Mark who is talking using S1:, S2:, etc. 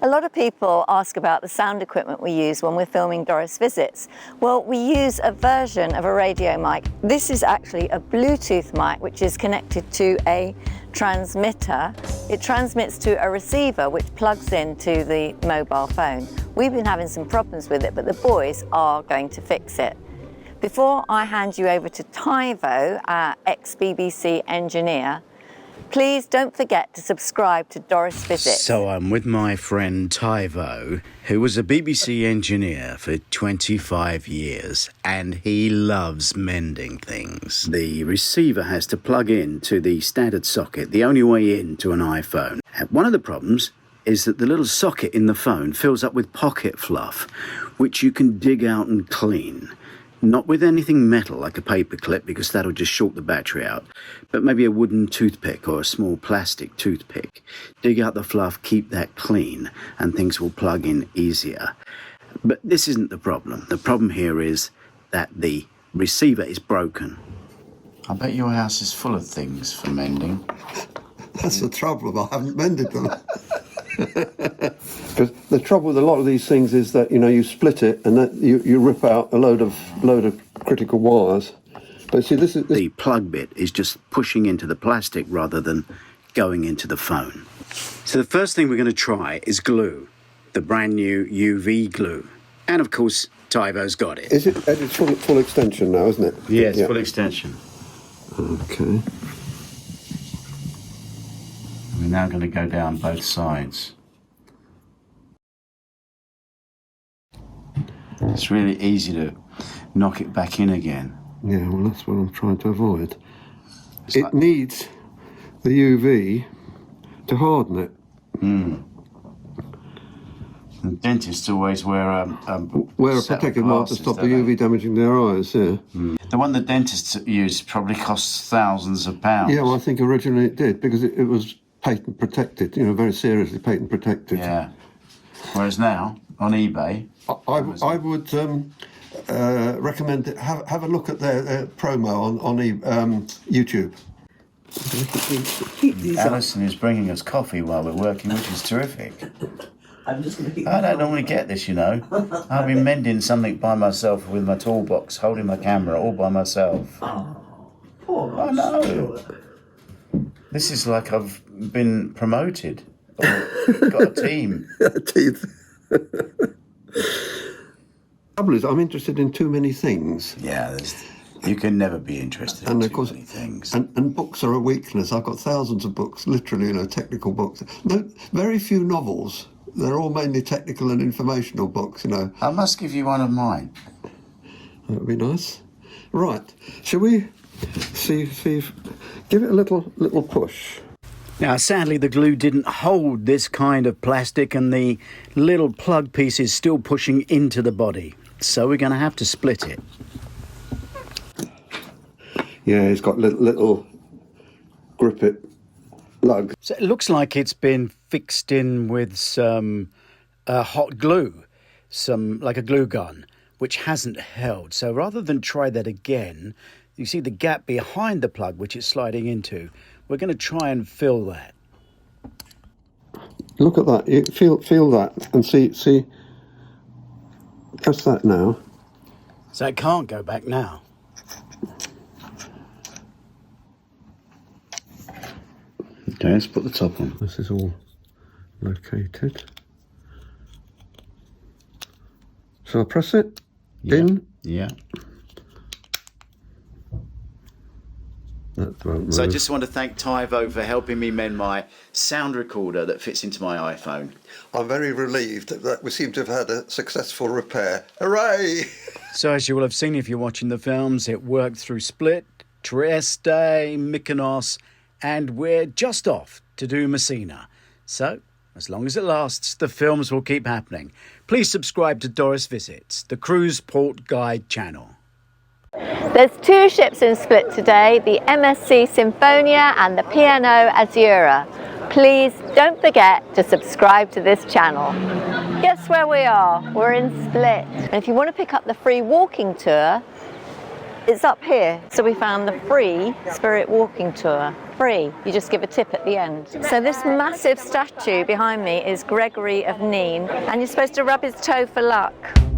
S1: A lot of people ask about the sound equipment we use when we're filming Doris Visits. Well, we use a version of a radio mic. This is actually a Bluetooth mic which is connected to a transmitter. It transmits to a receiver which plugs into the mobile phone. We've been having some problems with it, but the boys are going to fix it. Before I hand you over to Taivo, our ex-BBC engineer, please don't forget to subscribe to Doris Visits.
S2: So I'm with my friend Taivo, who was a BBC engineer for 25 years, and he loves mending things. The receiver has to plug in to the standard socket, the only way in to an iPhone. And one of the problems is that the little socket in the phone fills up with pocket fluff, which you can dig out and clean. Not with anything metal like a paper clip, because that'll just short the battery out, but maybe a wooden toothpick or a small plastic toothpick. Dig out the fluff, keep that clean, and things will plug in easier. But this isn't the problem. The problem here is that the receiver is broken. I bet your house is full of things for mending.
S3: That's the trouble, I haven't mended them. Because the trouble with a lot of these things is that, you know, you split it and that you rip out a load of critical wires. But see, this.
S2: The plug bit is just pushing into the plastic rather than going into the phone. So the first thing we're going to try is glue, the brand new UV glue. And of course, Taivo's got it.
S3: Is it? It's full extension now, isn't it?
S2: Yeah, it's full extension.
S3: Okay.
S2: We're now going to go down both sides. It's really easy to knock it back in again.
S3: Yeah, well, that's what I'm trying to avoid. It needs the UV to harden it.
S2: The dentists always wear a
S3: protective mask to stop the UV damaging their eyes, yeah.
S2: The one the dentists use probably costs thousands of pounds.
S3: Yeah, well, I think originally it did, because it was patent protected, you know, very seriously patent protected.
S2: Yeah. Whereas now, on eBay...
S3: I would recommend it. Have a look at their promo on YouTube.
S2: Alison is bringing us coffee while we're working, which is terrific. I don't normally get this, you know. I've been mending something by myself with my toolbox, holding my camera all by myself.
S4: Oh, poor
S2: I know. This is like I've been promoted. Or got a team.
S3: The trouble is, I'm interested in too many things.
S2: Yeah, you can never be interested in too many things.
S3: And books are a weakness. I've got thousands of books, literally, you know, technical books. No, very few novels. They're all mainly technical and informational books, you know.
S2: I must give you one of mine.
S3: That would be nice. Right, shall we see if give it a little push.
S2: Now, sadly, the glue didn't hold this kind of plastic and the little plug piece is still pushing into the body. So we're going to have to split it.
S3: Yeah, it's got little grip it lugs.
S2: So it looks like it's been fixed in with some hot glue, like a glue gun, which hasn't held. So rather than try that again, you see the gap behind the plug, which it's sliding into. We're going to try and fill that.
S3: Look at that. You feel that and see. Press that now.
S2: So it can't go back now. Okay, let's put the top on.
S3: This is all located. So I press it in.
S2: Yeah.
S3: So
S2: I just want to thank Taivo for helping me mend my sound recorder that fits into my iPhone.
S3: I'm very relieved that we seem to have had a successful repair. Hooray!
S2: So as you will have seen if you're watching the films, it worked through Split, Trieste, Mykonos, and we're just off to do Messina. So, as long as it lasts, the films will keep happening. Please subscribe to Doris Visits, the cruise port guide channel.
S1: There's two ships in Split today, the MSC Symphonia and the P&O Azura. Please don't forget to subscribe to this channel. Guess where we are? We're in Split. And if you want to pick up the free walking tour, it's up here. So we found the free Spirit walking tour. free. You just give a tip at the end. So this massive statue behind me is Gregory of Nîmes, and you're supposed to rub his toe for luck.